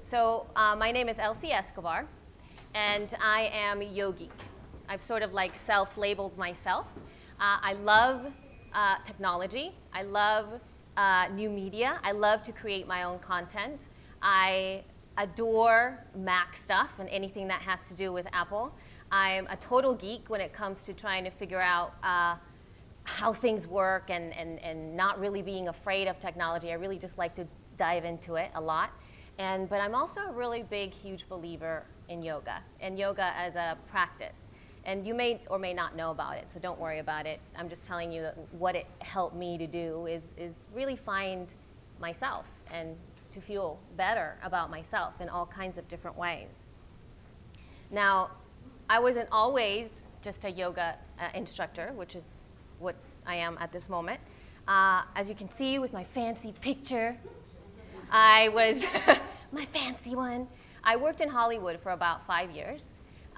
So my name is Elsie Escobar, and I am YoGeek. I've sort of like self-labeled myself. I love technology. I love new media. I love to create my own content. I adore Mac stuff and anything that has to do with Apple. I'm a total geek when it comes to trying to figure out how things work and not really being afraid of technology. I really just like to dive into it a lot. But I'm also a really big, huge believer in yoga, and yoga as a practice. And you may or may not know about it, so don't worry about it. I'm just telling you that what it helped me to do is really find myself and to feel better about myself in all kinds of different ways. Now, I wasn't always just a yoga instructor, which is what I am at this moment. As you can see with my fancy picture, I was my fancy one. I worked in Hollywood for about 5 years.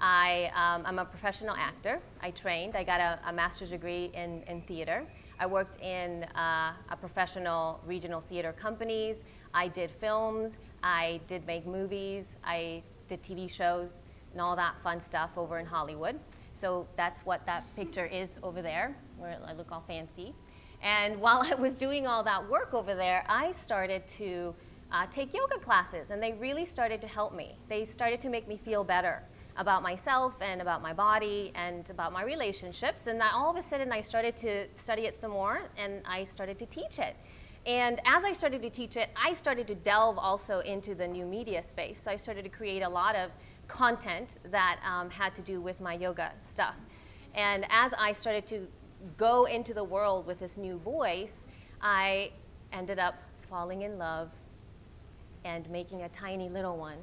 I'm a professional actor. I trained. I got a master's degree in theater. I worked in a professional regional theater companies. I did films. I did make movies. I did TV shows and all that fun stuff over in Hollywood. So that's what that picture is over there, where I look all fancy. And while I was doing all that work over there, I started to take yoga classes, and they really started to help me. They started to make me feel better about myself and about my body and about my relationships. And all of a sudden, I started to study it some more, and I started to teach it. And as I started to teach it, I started to delve also into the new media space. So I started to create a lot of content that had to do with my yoga stuff. And as I started to go into the world with this new voice, I ended up falling in love and making a tiny little one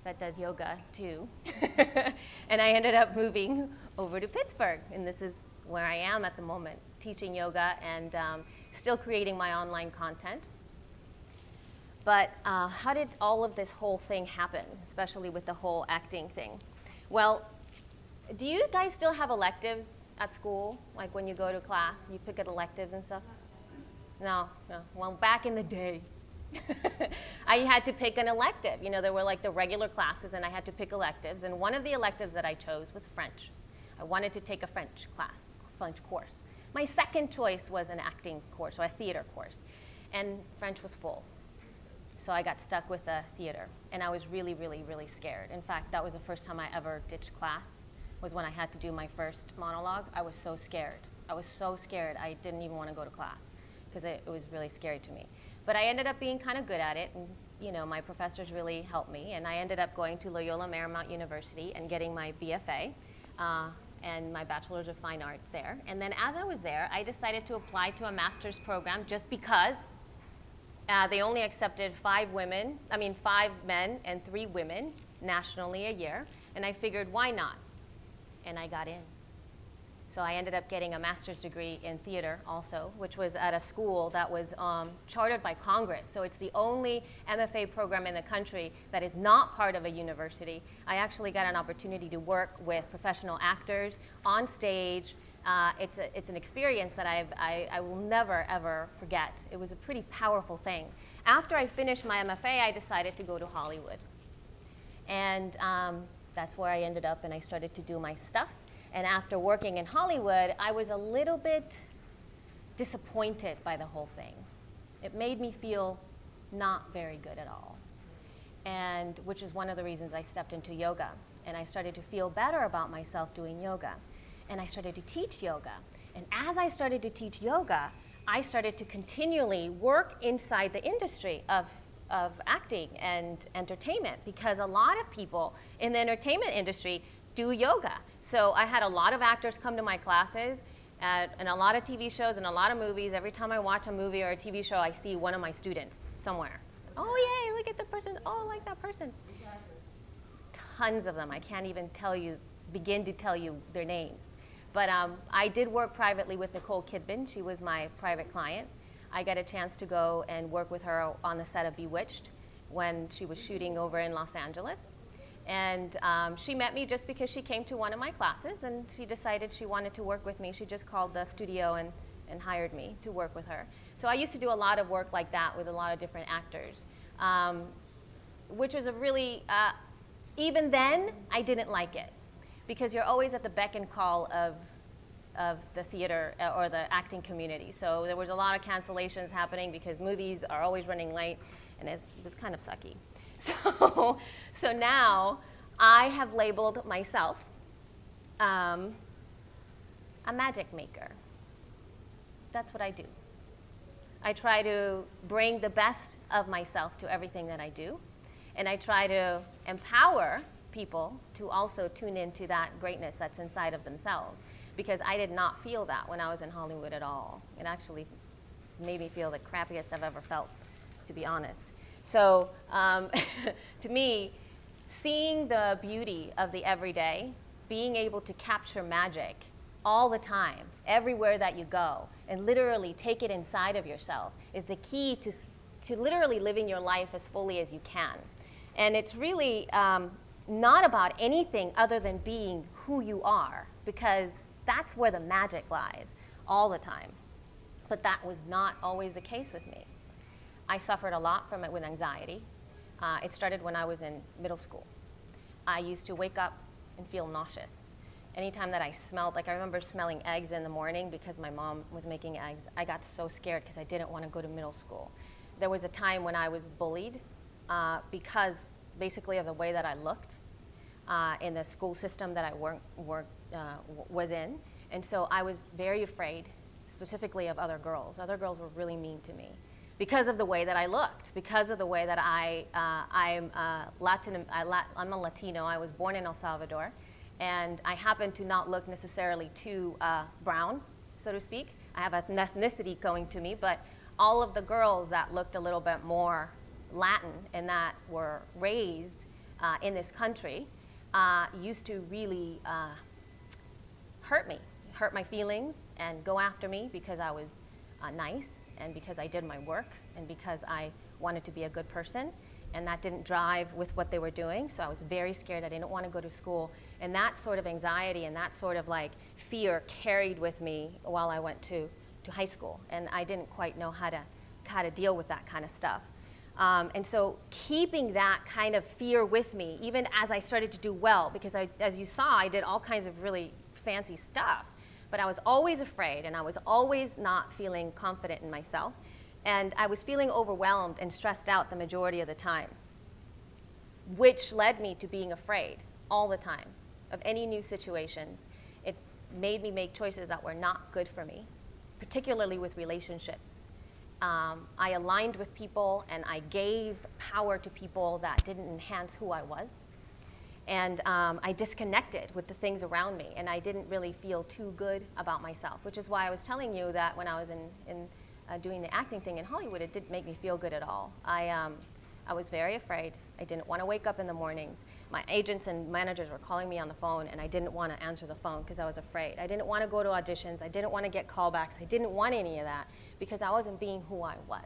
that does yoga too. And I ended up moving over to Pittsburgh, and this is where I am at the moment, teaching yoga and still creating my online content. But how did all of this whole thing happen, especially with the whole acting thing? Well, do you guys still have electives at school? Like when you go to class, you pick at electives and stuff? No, no. Well, back in the day, I had to pick an elective. You know, there were like the regular classes, and I had to pick electives. And one of the electives that I chose was French. I wanted to take a French class, French course. My second choice was an acting course, or a theater course. And French was full. So I got stuck with the theater, and I was really, really, really scared. In fact, that was the first time I ever ditched class, was when I had to do my first monologue. I was so scared. I was so scared I didn't even want to go to class, because it was really scary to me. But I ended up being kind of good at it, and you know, my professors really helped me, and I ended up going to Loyola Marymount University and getting my BFA and my Bachelor's of Fine Arts there. And then as I was there, I decided to apply to a master's program just because they only accepted 5 men and 3 women nationally a year. And I figured, why not? And I got in. So I ended up getting a master's degree in theater also, which was at a school that was chartered by Congress. So it's the only MFA program in the country that is not part of a university. I actually got an opportunity to work with professional actors on stage. It's an experience that I will never, ever forget. It was a pretty powerful thing. After I finished my MFA, I decided to go to Hollywood. And that's where I ended up, and I started to do my stuff. And after working in Hollywood, I was a little bit disappointed by the whole thing. It made me feel not very good at all, and which is one of the reasons I stepped into yoga. And I started to feel better about myself doing yoga. And I started to teach yoga. And as I started to teach yoga, I started to continually work inside the industry of acting and entertainment, because a lot of people in the entertainment industry do yoga. So I had a lot of actors come to my classes, and a lot of TV shows and a lot of movies. Every time I watch a movie or a TV show, I see one of my students somewhere. Oh, yay, look at the person. Oh, I like that person. Tons of them. I can't even begin to tell you their names. But I did work privately with Nicole Kidman. She was my private client. I got a chance to go and work with her on the set of Bewitched when she was shooting over in Los Angeles. And she met me just because she came to one of my classes, and she decided she wanted to work with me. She just called the studio and hired me to work with her. So I used to do a lot of work like that with a lot of different actors. which was a really, even then, I didn't like it, because you're always at the beck and call of the theater or the acting community. So there was a lot of cancellations happening because movies are always running late, and it was kind of sucky. So now I have labeled myself a magic maker. That's what I do. I try to bring the best of myself to everything that I do, and I try to empower people to also tune into that greatness that's inside of themselves, because I did not feel that when I was in Hollywood at all. It actually made me feel the crappiest I've ever felt, to be honest. So to me, seeing the beauty of the everyday, being able to capture magic all the time, everywhere that you go, and literally take it inside of yourself is the key to literally living your life as fully as you can. And it's really not about anything other than being who you are, because that's where the magic lies all the time. But that was not always the case with me. I suffered a lot from it with anxiety. It started when I was in middle school. I used to wake up and feel nauseous. Anytime that I smelled, like I remember smelling eggs in the morning because my mom was making eggs, I got so scared because I didn't want to go to middle school. There was a time when I was bullied because basically of the way that I looked in the school system that I was in. And so I was very afraid, specifically of other girls. Other girls were really mean to me because of the way that I looked, because of the way that I'm a Latino. I was born in El Salvador. And I happen to not look necessarily too brown, so to speak. I have an ethnicity going to me, but all of the girls that looked a little bit more Latin and that were raised in this country used to really hurt me, hurt my feelings, and go after me because I was nice and because I did my work and because I wanted to be a good person. And that didn't drive with what they were doing, so I was very scared. I didn't want to go to school. And that sort of anxiety and that sort of like fear carried with me while I went to high school. And I didn't quite know how to deal with that kind of stuff. And so keeping that kind of fear with me, even as I started to do well, because as you saw, I did all kinds of really fancy stuff. But I was always afraid, and I was always not feeling confident in myself. And I was feeling overwhelmed and stressed out the majority of the time, which led me to being afraid all the time of any new situations. It made me make choices that were not good for me, particularly with relationships. I aligned with people, and I gave power to people that didn't enhance who I was. And I disconnected with the things around me, and I didn't really feel too good about myself, which is why I was telling you that when I was doing the acting thing in Hollywood, it didn't make me feel good at all. I was very afraid. I didn't want to wake up in the mornings. My agents and managers were calling me on the phone, and I didn't want to answer the phone because I was afraid. I didn't want to go to auditions. I didn't want to get callbacks. I didn't want any of that because I wasn't being who I was.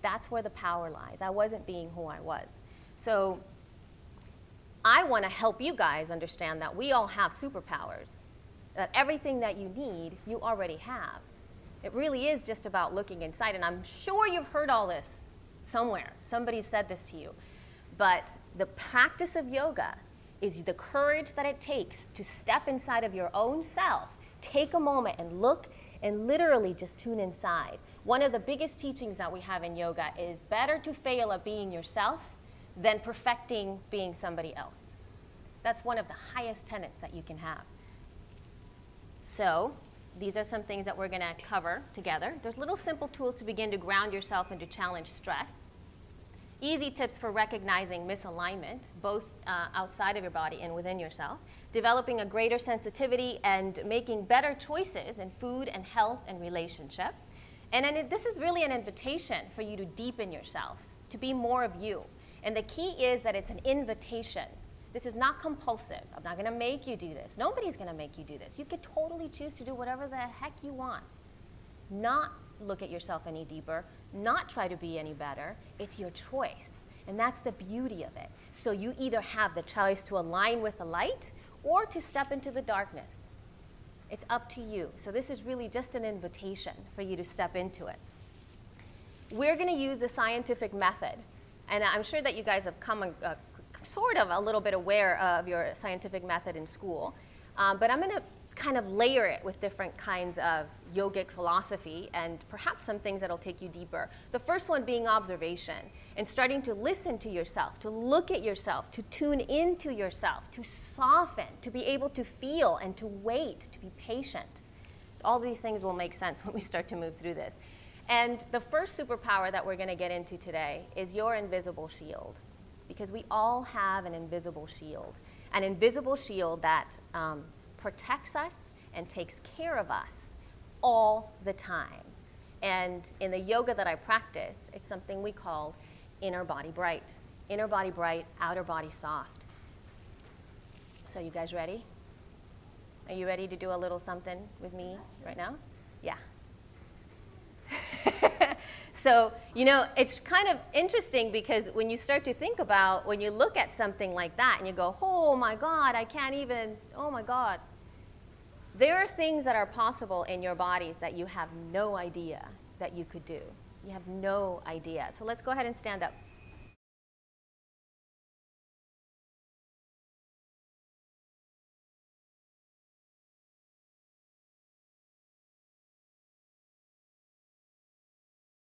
That's where the power lies. I wasn't being who I was. So I want to help you guys understand that we all have superpowers, that everything that you need, you already have. It really is just about looking inside, and I'm sure you've heard all this somewhere. Somebody said this to you. But the practice of yoga is the courage that it takes to step inside of your own self, take a moment and look and literally just tune inside. One of the biggest teachings that we have in yoga is better to fail at being yourself than perfecting being somebody else. That's one of the highest tenets that you can have. So these are some things that we're going to cover together. There's little simple tools to begin to ground yourself and to challenge stress. Easy tips for recognizing misalignment, both outside of your body and within yourself. Developing a greater sensitivity and making better choices in food and health and relationship. And then this is really an invitation for you to deepen yourself, to be more of you. And the key is that it's an invitation. This is not compulsive. I'm not going to make you do this. Nobody's going to make you do this. You could totally choose to do whatever the heck you want. Not look at yourself any deeper, not try to be any better. It's your choice. And that's the beauty of it. So you either have the choice to align with the light or to step into the darkness. It's up to you. So this is really just an invitation for you to step into it. We're going to use the scientific method And I'm sure that you guys have come sort of a little bit aware of your scientific method in school. But I'm going to kind of layer it with different kinds of yogic philosophy and perhaps some things that'll take you deeper. The first one being observation and starting to listen to yourself, to look at yourself, to tune into yourself, to soften, to be able to feel and to wait, to be patient. All these things will make sense when we start to move through this. And the first superpower that we're going to get into today is your invisible shield, because we all have an invisible shield that protects us and takes care of us all the time. And in the yoga that I practice, it's something we call inner body bright. Inner body bright, outer body soft. So you guys ready? Are you ready to do a little something with me right now? Yeah. So, you know, it's kind of interesting because when you start to think about, when you look at something like that and you go, oh my God, I can't even, oh my God. There are things that are possible in your bodies that you have no idea that you could do. You have no idea. So let's go ahead and stand up.